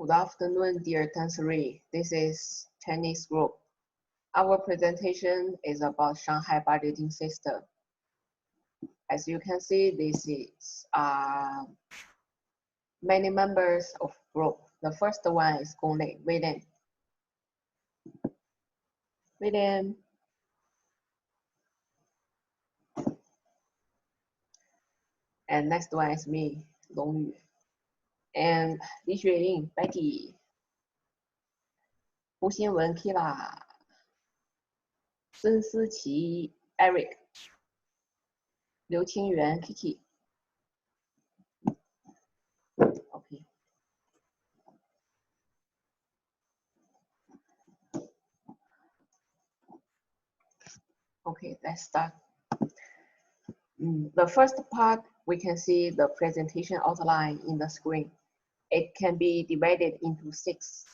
Good afternoon, dear Tansery. This is Chinese group. Our presentation is about Shanghai budgeting system. As you can see, this is many members of group. The first one is Gongli, William. William. And next one is me, Long Yu. And Li Xueying, Betty. Hu Xinwen, Kira. Sun Siqi, Eric. Liu Qingyuan, Kiki. Okay. Okay, let's start. The first part, we can see the presentation outline in the screen. It can be divided into six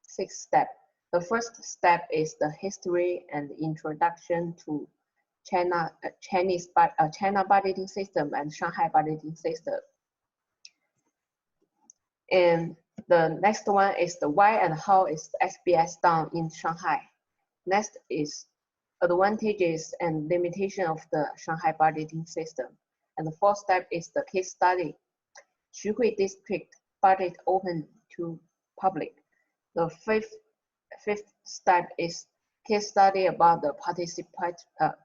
steps. The first step is the history and introduction to China budgeting system and Shanghai budgeting system. And the next one is the why and how is SBS done in Shanghai. Next is advantages and limitation of the Shanghai budgeting system. And the fourth step is the case study. Xuhui district budget open to public. The fifth step is case study about the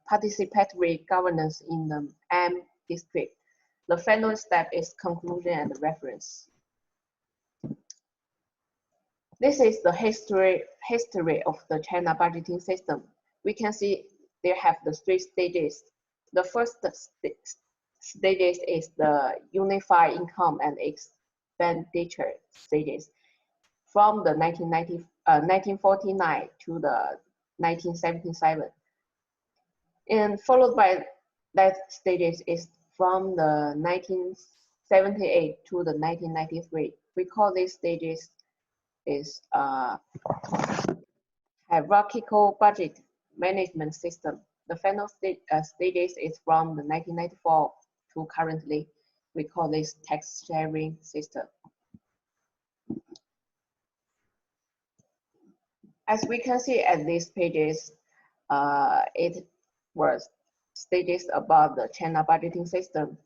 participatory governance in the M district. The final step is conclusion and reference. This is the history of the China budgeting system. We can see they have the three stages. The first stages is the unified income and expenditure stages from the 1949 to the 1977. And followed by that stages is from the 1978 to the 1993. We call these stages is hierarchical budget management system. The final stages is from the 1994 to currently. We call this tax sharing system. As we can see at these pages, it was stages about the China budgeting system.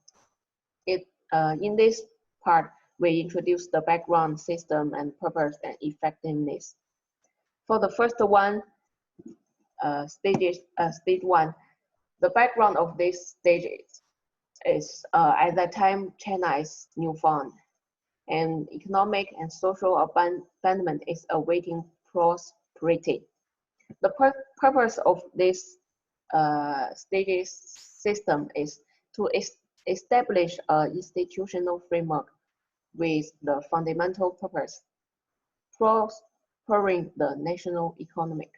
In this part, we introduce the background, system, and purpose and effectiveness. For the first one, stage one, the background of this stage is at that time China is newfound, and economic and social abandonment is awaiting prosperity. The purpose of this stages system is to establish an institutional framework with the fundamental purpose, prospering the national economy.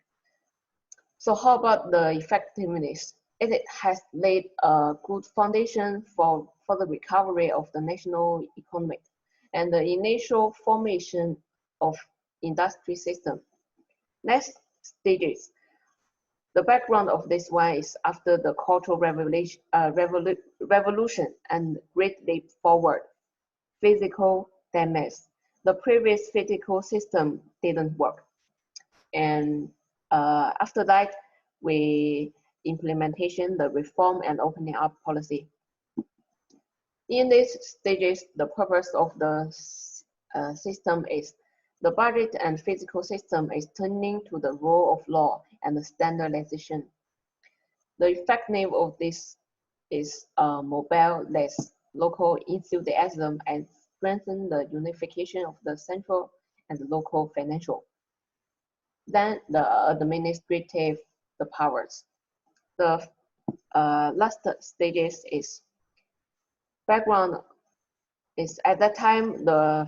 So how about the effectiveness? It has laid a good foundation for the recovery of the national economy and the initial formation of industry system. Next stages. The background of this one is after the Cultural Revolution and Great Leap Forward. Physical damage. The previous physical system didn't work. And after that, we implementation the reform and opening up policy. In these stages, the purpose of the system is the budget and physical system is turning to the rule of law and the standardization. The effective of this is mobile less local enthusiasm and strengthen the unification of the central and the local financial. Then the administrative, the powers. The last stages is background is at that time the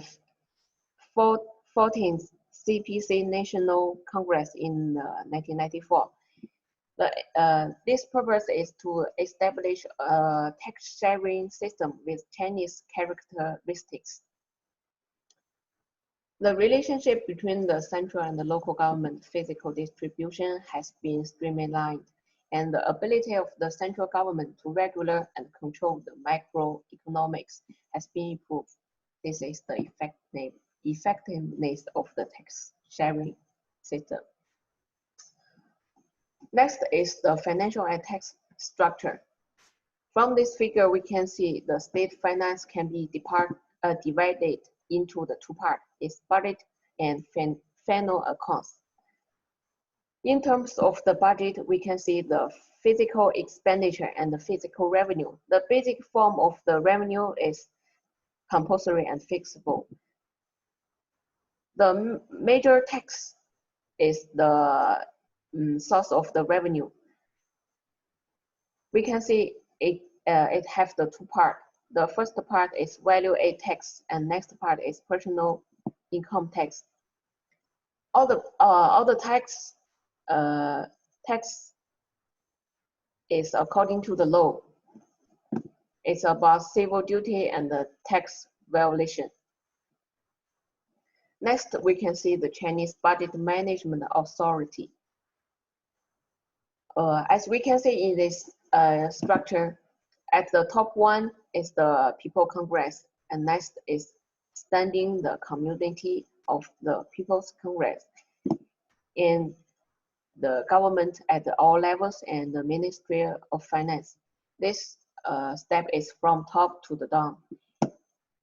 14th CPC National Congress in 1994. This purpose is to establish a tax sharing system with Chinese characteristics. The relationship between the central and the local government physical distribution has been streamlined, and the ability of the central government to regulate and control the macroeconomics has been improved. This is the effectiveness of the tax sharing system. Next is the financial and tax structure. From this figure, we can see the state finance can be divided into the two parts, its budget and final accounts. In terms of the budget, we can see the physical expenditure and the physical revenue. The basic form of the revenue is compulsory and fixable. The major tax is the source of the revenue. We can see it has the two parts. The first part is value-added tax, and next part is personal income tax. All the tax is according to the law. It's about civil duty and the tax violation. Next, we can see the Chinese Budget Management Authority. As we can see in this structure, at the top one is the People Congress, and next is standing the community of the People's Congress, and the government at all levels and the Ministry of Finance. This step is from top to the down,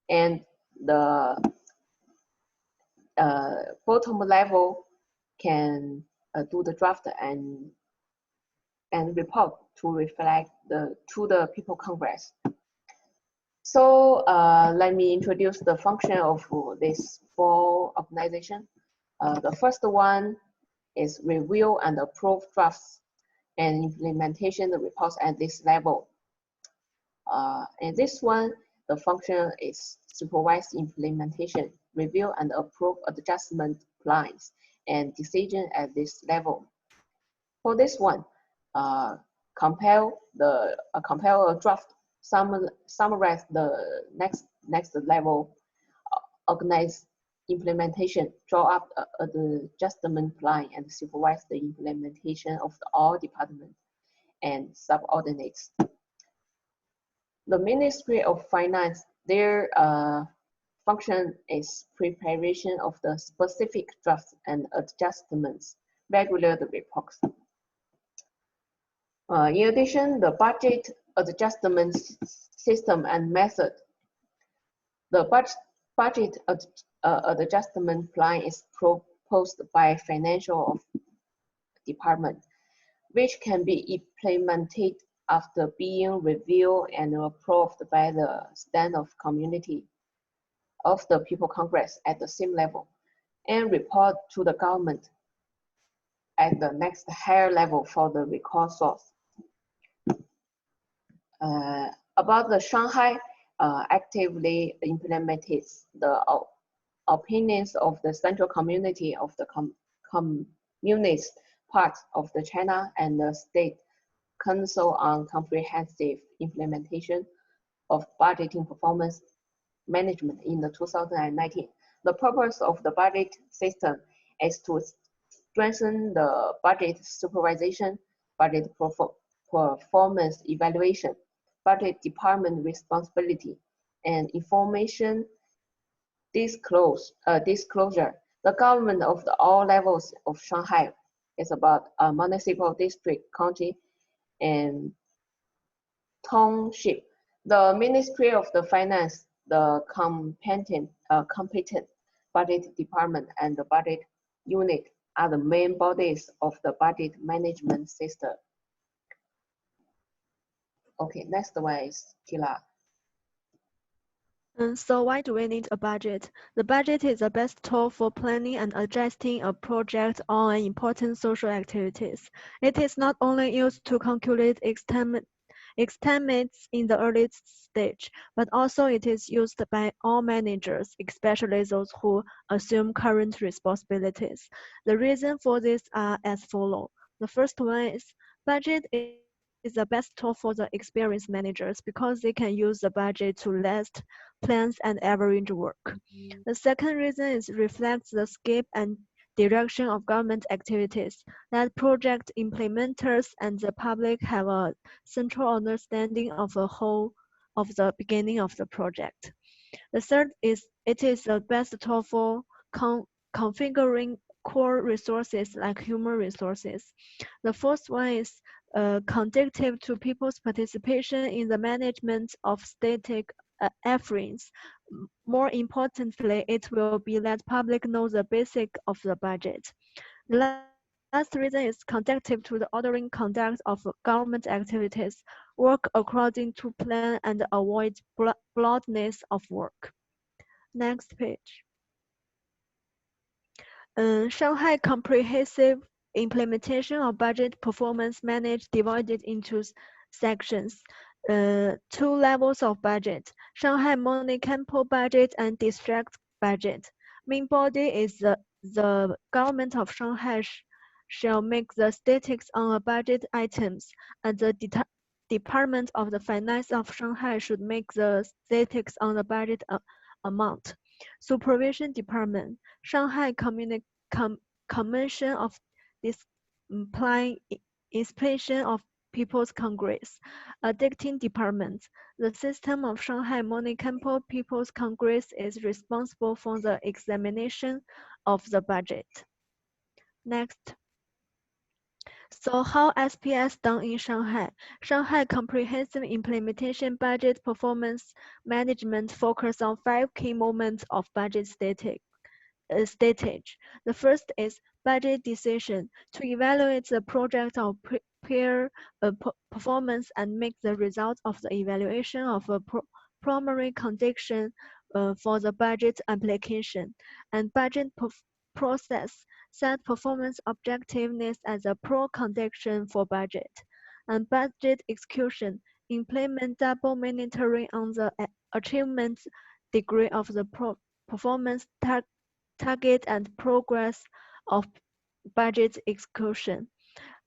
and the bottom level can do the draft and report to reflect to the People Congress. So let me introduce the function of this four organizations. The first one is review and approve drafts and implementation reports at this level. And this one, the function is supervise implementation, review and approve adjustment plans and decision at this level. For this one, compile a draft, summarize the next level, organize implementation, draw up the adjustment plan, and supervise the implementation of all departments and subordinates. The Ministry of Finance, their function is preparation of the specific drafts and adjustments, regular the reports. In addition, the budget adjustment system and method. The budget adjustment plan is proposed by financial department, which can be implemented after being reviewed and approved by the stand of community of the People Congress at the same level, and report to the government at the next higher level for the record source. About the Shanghai, actively implemented the opinions of the central community of the communist part of the China and the state council on comprehensive implementation of budgeting performance management in the 2019. The purpose of the budget system is to strengthen the budget supervision, budget performance evaluation, budget department responsibility, and information disclosure. The government of all levels of Shanghai is about a municipal, district, county, and township. The Ministry of the Finance, the competent budget department, and the budget unit are the main bodies of the budget management system. Okay, next one is Kila. So why do we need a budget? The budget is the best tool for planning and adjusting a project on important social activities. It is not only used to calculate estimates in the early stage, but also it is used by all managers, especially those who assume current responsibilities. The reason for this are as follows. The first one is budget is the best tool for the experienced managers because they can use the budget to list plans and average work. The second reason is reflects the scope and direction of government activities, that project implementers and the public have a central understanding of the whole of the beginning of the project. The third is it is the best tool for configuring core resources like human resources. The fourth one is conducive to people's participation in the management of static efforts. More importantly, it will be let public know the basic of the budget. The last reason is conducive to the ordering conduct of government activities, work according to plan and avoid broadness of work. Next page. Shanghai comprehensive implementation of budget performance managed divided into sections. Two levels of budget: Shanghai Money Capital budget and district budget. Main body is the government of Shanghai shall make the statistics on a budget items, and the Department of the Finance of Shanghai should make the statistics on the budget amount. Supervision Department, Shanghai Commission of Discipline Inspection of People's Congress, Audit Department. The system of Shanghai Money Capital People's Congress is responsible for the examination of the budget. Next. So how SPS done in Shanghai? Shanghai Comprehensive Implementation Budget Performance Management focus on 5 key moments of budget stage. The first is budget decision to evaluate the project of peer performance and make the result of the evaluation of a primary condition for the budget application, and budget process set performance objectiveness as a pro-condition for budget, and budget execution implement double monitoring on the achievement degree of the performance target and progress of budget execution.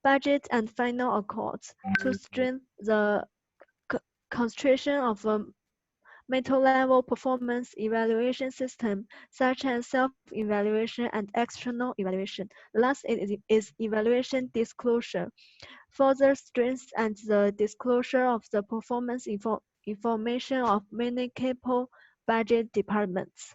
Budget and final accords to strengthen the concentration of a meta-level performance evaluation system, such as self-evaluation and external evaluation. Last is evaluation disclosure. Further strengths and the disclosure of the performance information of many capable budget departments.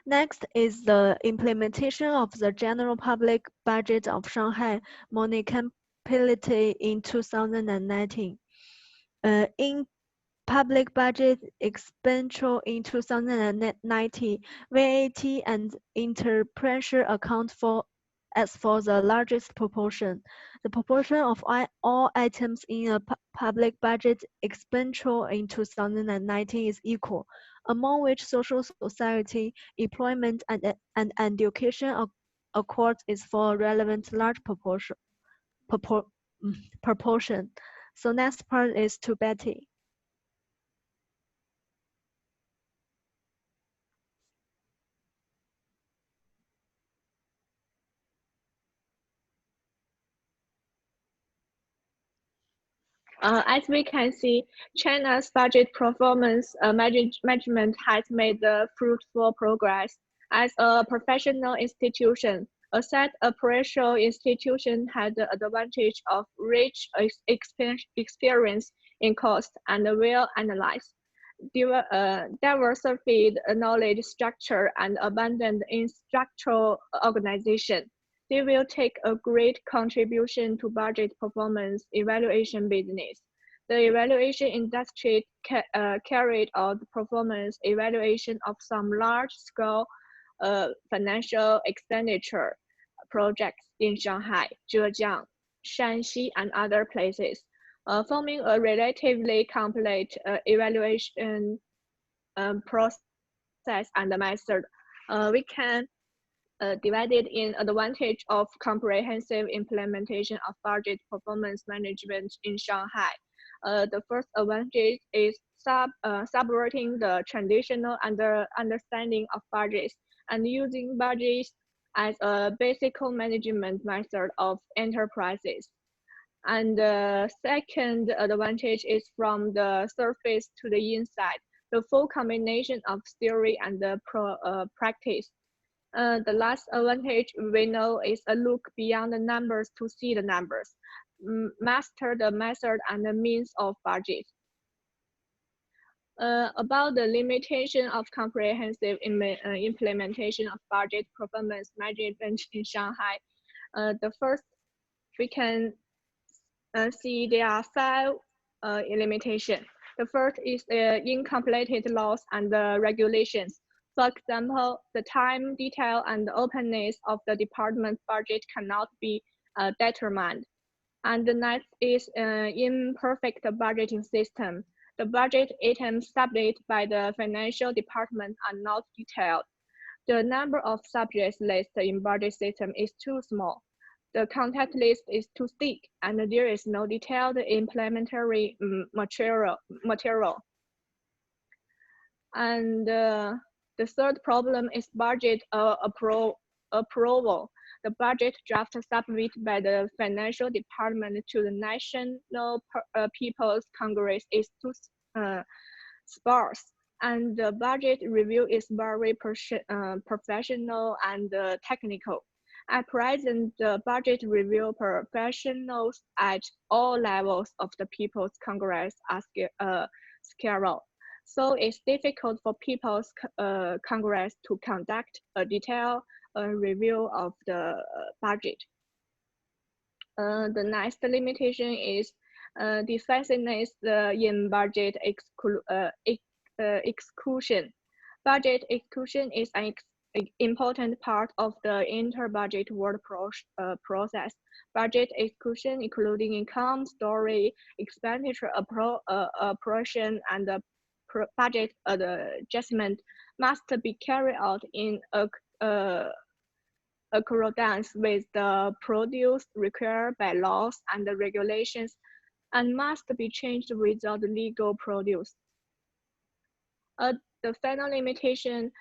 Next is the implementation of the general public budget of Shanghai Municipality in 2019. In public budget expenditure in 2019, VAT and interpressure account for the largest proportion. The proportion of all items in a public budget expenditure in 2019 is equal, among which social security, employment, and education accord is for a relevant large proportion. So next part is to Betty. As we can see, China's budget performance management has made fruitful progress. As a professional institution, a set operational institution had the advantage of rich experience in cost and well-analyzed, diversified knowledge structure, and abundant in structural organization. They will take a great contribution to budget performance evaluation business. The evaluation industry carried out performance evaluation of some large-scale financial expenditure projects in Shanghai, Zhejiang, Shanxi, and other places, forming a relatively complete evaluation process and method. We can divided in advantage of comprehensive implementation of budget performance management in Shanghai. The first advantage is subverting the traditional understanding of budgets and using budgets as a basic management method of enterprises. And the second advantage is from the surface to the inside, the full combination of theory and the practice. The last advantage we know is a look beyond the numbers to see the numbers, master the method and the means of budget. About the limitation of comprehensive implementation of budget performance management in Shanghai, the first we can see there are five limitations. The first is incompleted laws and regulations. For example, the time, detail, and openness of the department budget cannot be determined. And the next is imperfect budgeting system. The budget items submitted by the financial department are not detailed. The number of subjects listed in budget system is too small. The contact list is too thick, and there is no detailed implementary material. And the third problem is budget approval. The budget draft submitted by the financial department to the National People's Congress is too sparse, and the budget review is very professional and technical. At present, the budget review professionals at all levels of the People's Congress are scarce. So it's difficult for People's Congress to conduct a detailed review of the budget. The next limitation is defensiveness in budget exclusion. Budget exclusion is an important part of the inter-budget work process. Budget exclusion, including income, story, expenditure appropriation, and the budget adjustment, must be carried out in accordance with the produce required by laws and regulations, and must be changed without legal produce. The final limitation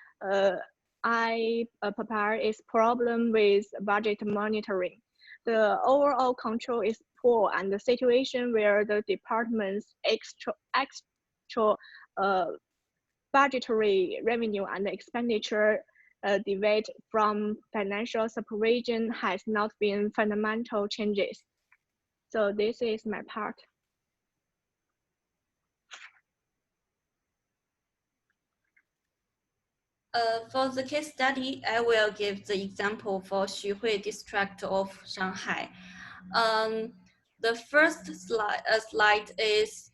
I prepare is problem with budget monitoring. The overall control is poor, and the situation where the department's actual budgetary revenue and expenditure deviate from financial supervision has not been fundamental changes. So this is my part. For the case study, I will give the example for Xuhui district of Shanghai. The first slide is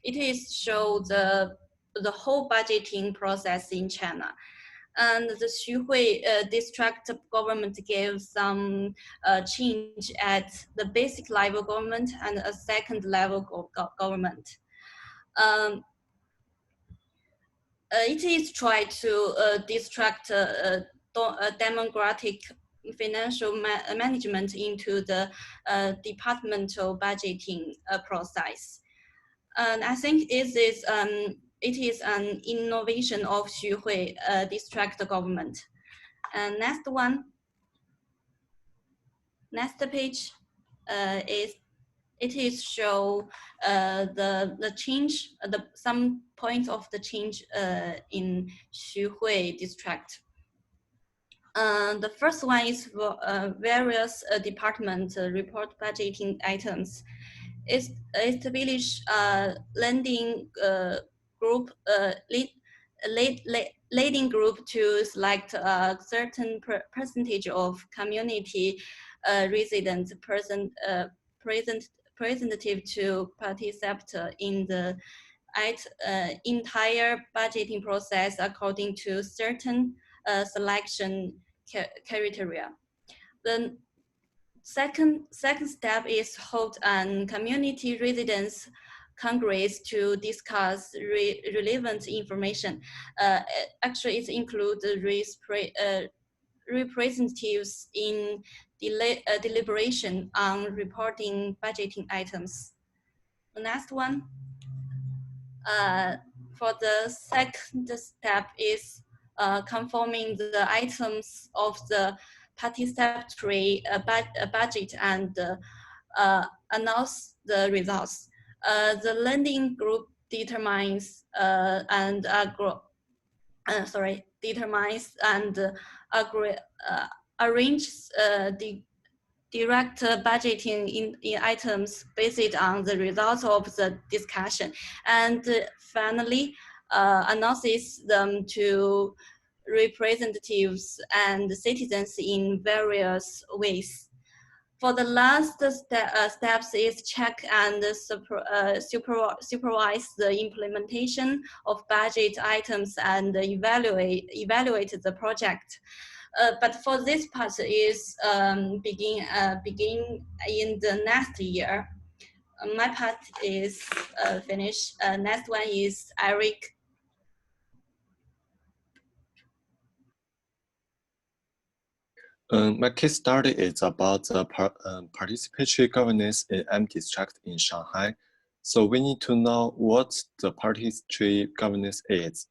show the whole budgeting process in China. And the Xuhui district government gave some change at the basic level government and a second level government. It is try to distract democratic financial management into the departmental budgeting process. And I think it is an innovation of Xuhui district government. And next page is show the change, some points of the change in Xuhui district. The first one is various department report budgeting items. Establish lending group, leading group to select a certain percentage of community resident representative to participate in the entire budgeting process according to certain selection criteria. The second step is hold an community residents congress to discuss relevant information. Actually, it includes representatives in deliberation on reporting budgeting items. The next one, for the second step is conforming the items of the participatory budget and announce the results. The lending group determines determines and arranges the direct budgeting in items based on the results of the discussion. And finally, announces them to representatives and citizens in various ways. For the last steps is check and supervise the implementation of budget items and evaluate the project. But for this part is begin in the next year. My part is finished. Next one is Eric. My case study is about the participatory governance in M district in Shanghai. So we need to know what the participatory governance is.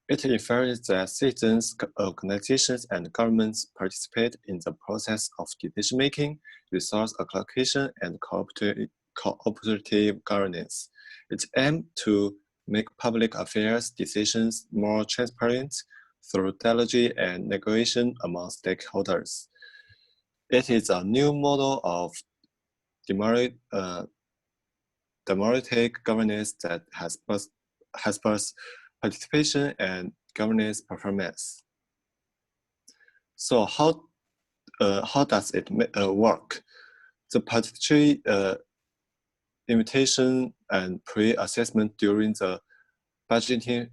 It refers that citizens, organizations, and governments participate in the process of decision-making, resource allocation, and cooperative governance. It aims to make public affairs decisions more transparent through dialogue and negotiation among stakeholders. It is a new model of democratic governance that has both participation and governance performance. So how does it work? The participatory invitation and pre-assessment during the budgeting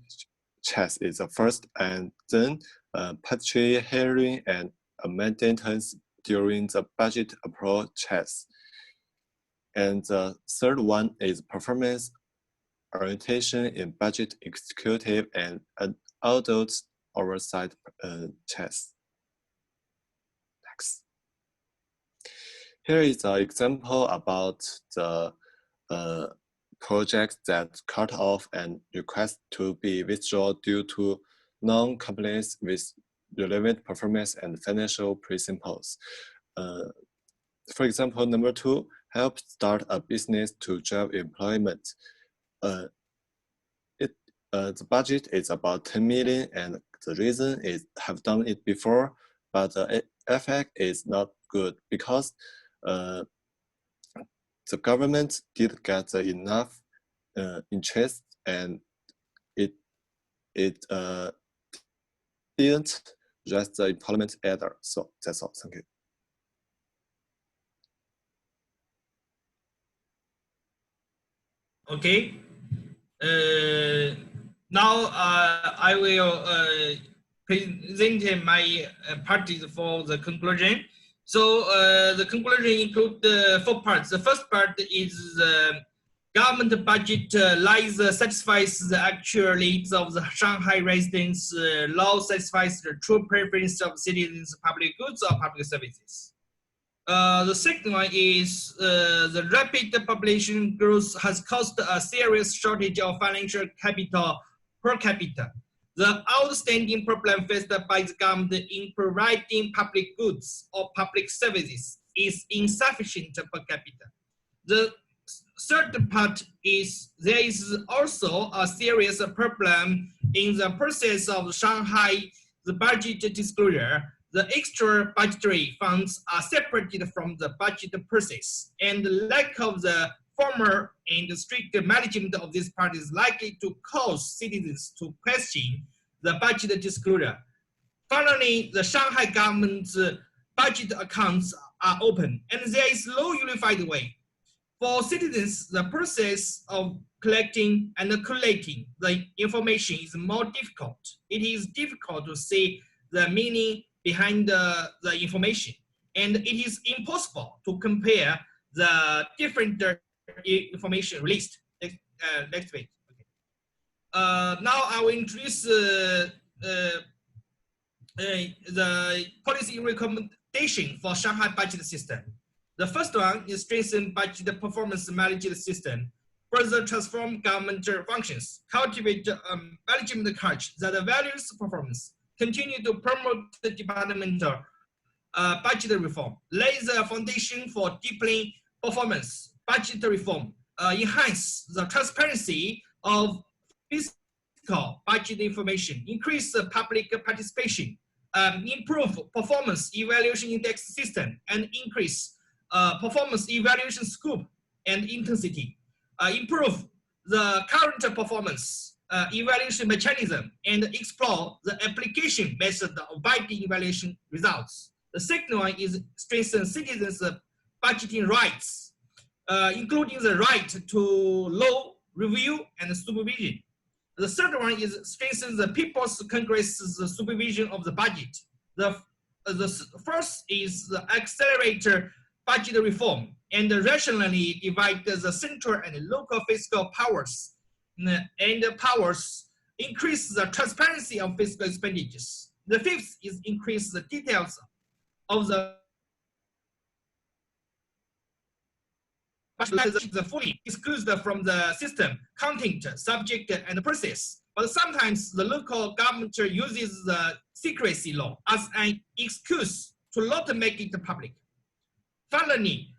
checks is the first, and then participatory hearing and amendments during the budget approval checks. And the third one is performance orientation in budget executive and adult oversight checks. Next. Here is an example about the project that cut off and request to be withdrawn due to non-compliance with relevant performance and financial principles. For example, number 2, help start a business to drive employment. The budget is about 10 million, and the reason is have done it before, but the effect is not good because the government didn't get enough interest, and it didn't raise the employment either. So that's all. Thank you. Okay. Now I will present my parties for the conclusion. So the conclusion includes 4 parts. The first part is government budget satisfies the actual needs of the Shanghai residents. Law satisfies the true preference of citizens' public goods or public services. The second one is the rapid population growth has caused a serious shortage of financial capital per capita. The outstanding problem faced by the government in providing public goods or public services is insufficient per capita. The third part is there is also a serious problem in the process of Shanghai, the budget disclosure. The extra budgetary funds are separated from the budget process, and the lack of the formal and strict management of this part is likely to cause citizens to question the budget disclosure. Finally, the Shanghai government's budget accounts are open, and there is no unified way. For citizens, the process of collecting and collating the information is more difficult. It is difficult to see the meaning behind the information, and it is impossible to compare the different information released. Next page. Okay. Now I will introduce the policy recommendation for Shanghai budget system. The first one is strengthen budget performance management system, further transform government functions, cultivate management culture that values performance, continue to promote the departmental budget reform, lay the foundation for deepening performance budget reform, enhance the transparency of fiscal budget information, increase the public participation, improve performance evaluation index system, and increase performance evaluation scope and intensity, improve the current performance evaluation mechanism and explore the application method of budget evaluation results. The second one is strengthen citizens' budgeting rights, including the right to law review and supervision. The third one is strengthen the People's Congress's supervision of the budget. The first is the accelerator budget reform and rationally divide the central and local fiscal powers and powers, increase the transparency of fiscal expenditures. The fifth is increase the details of the fully excluded from the system, content, subject, and process. But sometimes the local government uses the secrecy law as an excuse to not make it public. Finally,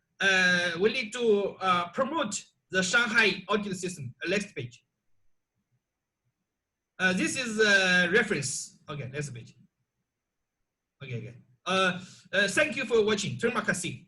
we need to promote the Shanghai audit system. Next page. This is a reference. Okay, next page. Okay. Thank you for watching. Terima kasih.